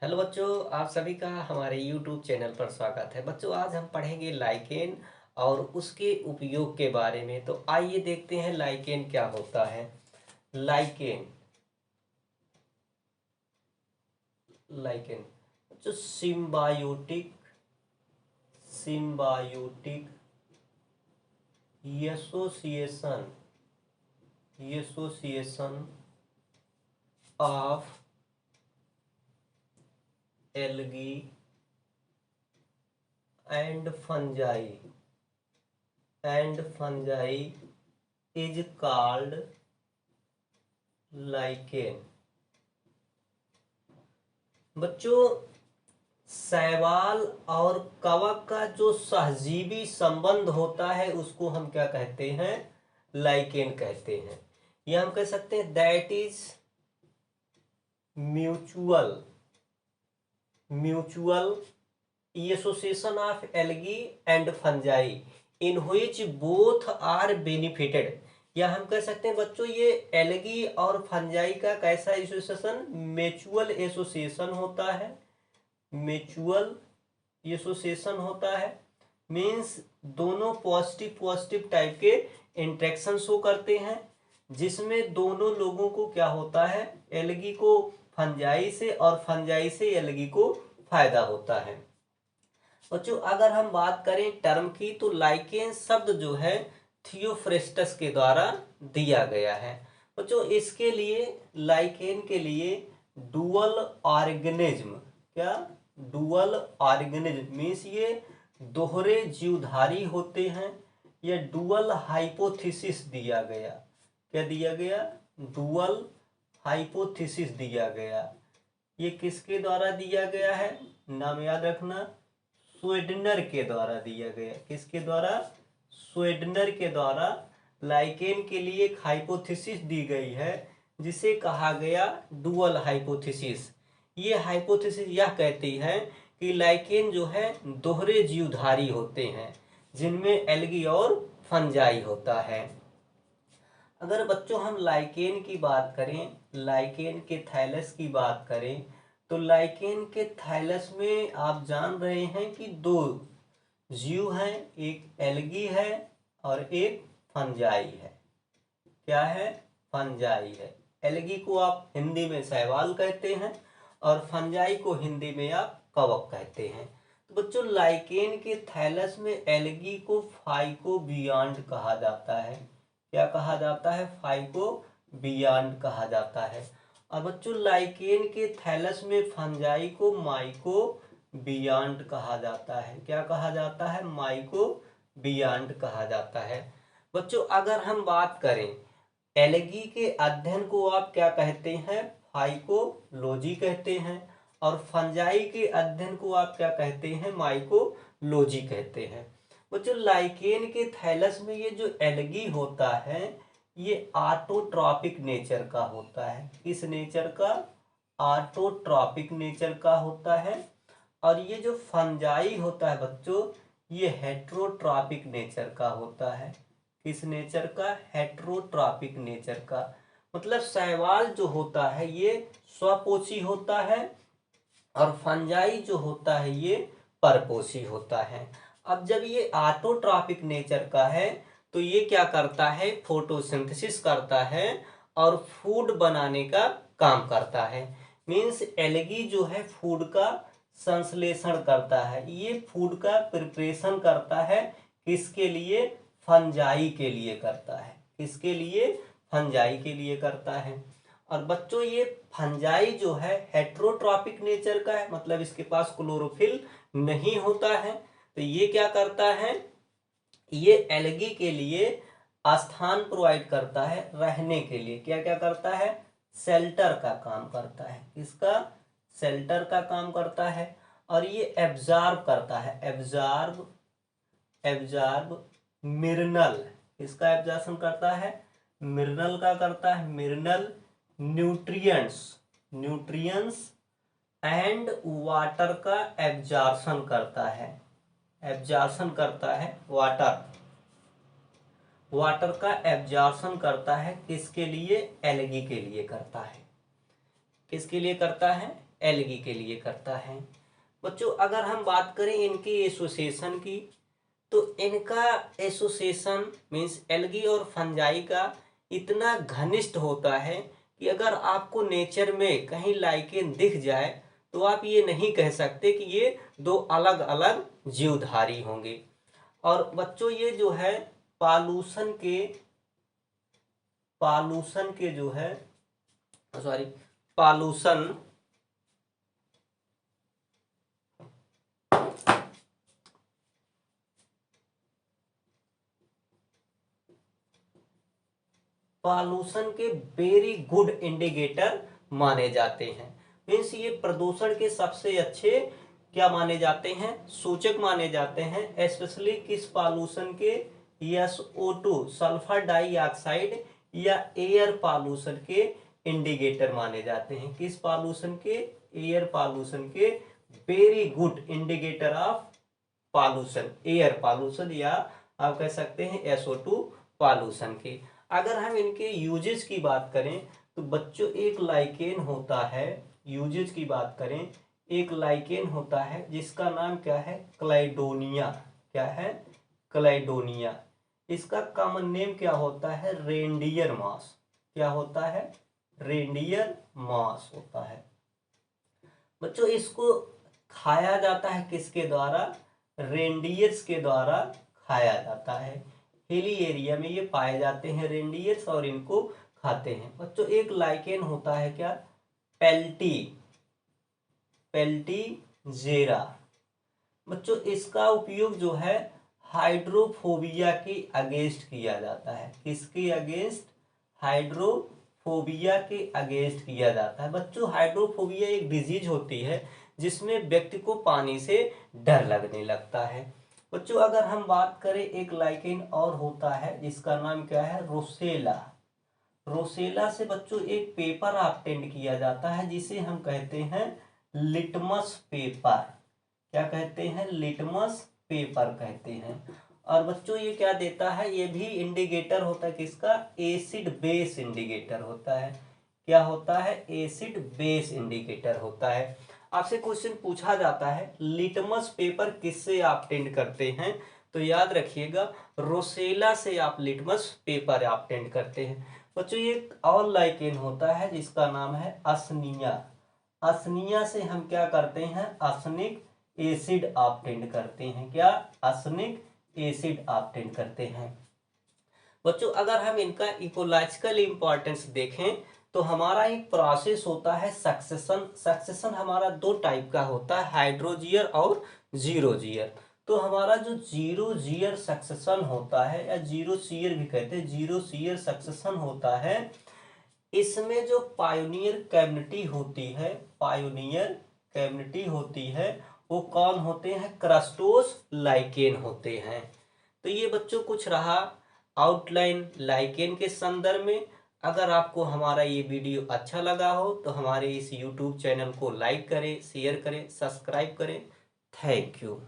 Hello बच्चों, आप सभी का हमारे YouTube चैनल पर स्वागत है। बच्चों, आज हम पढ़ेंगे लाइकेन और उसके उपयोग के बारे में। तो आइए देखते हैं लाइकेन क्या होता है। लाइकेन लाइकेन जो symbiotic symbiotic association association of algae and fungi is called lichen. बच्चों, शैवाल और कवक का जो सहजीवी संबंध होता है उसको हम क्या कहते हैं? लाइकेन कहते हैं। या हम कह सकते हैं that is mutual association of algae and fungi in which both are benefited. या हम कह सकते हैं बच्चों, ये एल्गी और फंजाई का कैसा एसोसिएशन? म्यूचुअल एसोसिएशन होता है। म्यूचुअल एसोसिएशन होता है मीन्स दोनों पॉजिटिव पॉजिटिव टाइप के इंट्रैक्शन शो करते हैं, जिसमें दोनों लोगों को क्या होता है? एल्गी को फंजाई से और फंजाई से एल्गी को फायदा होता है। बच्चों, अगर हम बात करें टर्म की तो लाइकेन शब्द जो है थियोफ्रेस्टस के द्वारा दिया गया है। बच्चों, इसके लिए लाइकेन के लिए डुअल ऑर्गेनिज्म, क्या डुअल ऑर्गेनिज्म मीन्स ये दोहरे जीवधारी होते हैं। या डुअल हाइपोथेसिस दिया गया। क्या दिया गया? डुअल हाइपोथेसिस दिया गया। ये किसके द्वारा दिया गया है? नाम याद रखना, स्वेडनर के द्वारा दिया गया। किसके द्वारा? स्वेडनर के द्वारा लाइकेन के लिए एक हाइपोथेसिस दी गई है जिसे कहा गया डुअल हाइपोथेसिस। ये हाइपोथेसिस यह कहती है कि लाइकेन जो है दोहरे जीवधारी होते हैं जिनमें एल्गी और फंजाई होता है। अगर बच्चों हम लाइकेन की बात करें, लाइकेन के थैलस की बात करें, तो लाइकेन के थैलस में आप जान रहे हैं कि दो जीव हैं, एक एल्गी है और एक फंजाई है। क्या है? फंजाई है। एल्गी को आप हिंदी में शैवाल कहते हैं और फंजाई को हिंदी में आप कवक कहते हैं। तो बच्चों, लाइकेन के थैलस में एल्गी को फाइकोबियांड कहा जाता है। क्या कहा जाता है? फाइकोबियांड कहा जाता है। और बच्चों, लाइकेन के थैलस में फंजाई को माइकोबियांड कहा जाता है। क्या कहा जाता है? माइकोबियांड कहा जाता है। बच्चों, अगर हम बात करें एल्गी के अध्ययन को आप क्या कहते हैं? फाइकोलॉजी कहते हैं। और फंजाई के अध्ययन को आप क्या कहते हैं? माइकोलॉजी कहते हैं। बच्चों, लाइकेन के थैलस में ये जो एल्गी होता है ये ऑटोट्रॉपिक नेचर का होता है। किस नेचर का? ऑटोट्रॉपिक नेचर का होता है। और ये जो फंजाई होता है बच्चों, ये हेट्रोट्रॉपिक नेचर का होता है। किस नेचर का? हेट्रोट्रॉपिक नेचर का। मतलब शैवाल जो होता है ये स्वपोषी होता है और फंजाई जो होता है ये परपोषी होता है। अब जब ये ऑटोट्रॉपिक नेचर का है तो ये क्या करता है? फोटोसिंथेसिस करता है और फूड बनाने का काम करता है। मीन्स एल्गी जो है फूड का संश्लेषण करता है, ये फूड का प्रिपरेशन करता है। किसके लिए? फंजाई के लिए करता है। किसके लिए? फंजाई के लिए करता है। और बच्चों, ये फंजाई जो है हेट्रोट्रॉपिक नेचर का है, मतलब इसके पास क्लोरोफिल नहीं होता है। तो ये क्या करता है? ये एल्गी के लिए स्थान प्रोवाइड करता है रहने के लिए। क्या क्या करता है? शेल्टर का काम करता है। किसका? शेल्टर का काम करता है। और ये एब्जॉर्ब करता है, एब्जॉर्ब मिनरल। किसका एब्जॉर्प्शन करता है? मिनरल का करता है। मिनरल न्यूट्रिएंट्स एंड वाटर का एब्जॉर्प्शन करता है। एब्जॉर्प्शन करता है वाटर का एब्जॉर्प्शन करता है। किसके लिए? एल्गी के लिए करता है। किसके लिए करता है? एल्गी के लिए करता है। बच्चों अगर हम बात करें इनकी एसोसिएशन की, तो इनका एसोसिएशन मीन्स एल्गी और फंजाई का इतना घनिष्ठ होता है कि अगर आपको नेचर में कहीं लाइकेन दिख जाए तो आप ये नहीं कह सकते कि ये दो अलग अलग जीवधारी होंगे। और बच्चों ये जो है पालूसन के जो है पालूसन के वेरी गुड इंडिकेटर माने जाते हैं। मीन्स ये प्रदूषण के सबसे अच्छे क्या माने जाते हैं, सूचक माने जाते हैं। स्पेशली किस पॉल्यूशन के, SO2 सल्फर डाइऑक्साइड या एयर पॉल्यूशन के इंडिकेटर माने जाते हैं। किस पॉल्यूशन के, एयर पॉल्यूशन के very good indicator of pollution, air pollution या आप कह सकते हैं SO2 पॉल्यूशन के। अगर हम इनके यूजेस की बात करें तो बच्चों एक लाइकेन होता है, यूजेस की बात करें, एक लाइकेन होता है जिसका नाम क्या है, क्लाइडोनिया। क्या है, क्लाइडोनिया। इसका कॉमन नेम क्या होता है, रेंडियर मॉस। क्या होता है, रेंडियर मॉस होता है। बच्चों इसको खाया जाता है किसके द्वारा, रेंडियर्स के द्वारा खाया जाता है। हिली एरिया में ये पाए जाते हैं रेंडियर्स और इनको खाते हैं। बच्चों एक लाइकेन होता है क्या, पेल्टीजेरा। बच्चों इसका उपयोग जो है हाइड्रोफोबिया के अगेंस्ट किया जाता है। किसके अगेंस्ट, हाइड्रोफोबिया के अगेंस्ट किया जाता है। बच्चों हाइड्रोफोबिया एक डिजीज होती है जिसमें व्यक्ति को पानी से डर लगने लगता है। बच्चों अगर हम बात करें एक लाइकेन और होता है जिसका नाम क्या है, रोसेला। रोसेला से बच्चों एक पेपर ऑब्टेन किया जाता है जिसे हम कहते हैं लिटमस पेपर। क्या कहते हैं, लिटमस पेपर कहते हैं। और बच्चों ये क्या देता है, ये भी इंडिकेटर होता है किसका, एसिड बेस इंडिकेटर होता है। क्या होता है, एसिड बेस इंडिकेटर होता है। आपसे क्वेश्चन पूछा जाता है लिटमस पेपर किससे ऑब्टेन करते हैं, तो याद रखिएगा रोसेला से आप लिटमस पेपर ऑब्टेन करते हैं। बच्चों ये और लाइकेन होता है जिसका नाम है असनिया। असनिया से हम क्या करते हैं, असनिक एसिड ऑब्टेन करते हैं। क्या, असनिक एसिड ऑब्टेन करते हैं। बच्चों अगर हम इनका इकोलॉजिकल इंपॉर्टेंस देखें तो हमारा एक प्रोसेस होता है सक्सेशन। सक्सेशन हमारा दो टाइप का होता है, हाइड्रोजियर और जीरो जियर। तो हमारा जो जीरो जियर सक्सेशन होता है या जीरो सीयर भी कहते हैं, जीरो सीयर सक्सेशन होता है, इसमें जो पायोनियर कैविटी होती है, पायोनियर कैविटी होती है, वो कौन होते हैं, क्रस्टोस लाइकेन होते हैं। तो ये बच्चों कुछ रहा आउटलाइन लाइकेन के संदर्भ में। अगर आपको हमारा ये वीडियो अच्छा लगा हो तो हमारे इस YouTube चैनल को लाइक करें, शेयर करें, सब्सक्राइब करें। Thank you.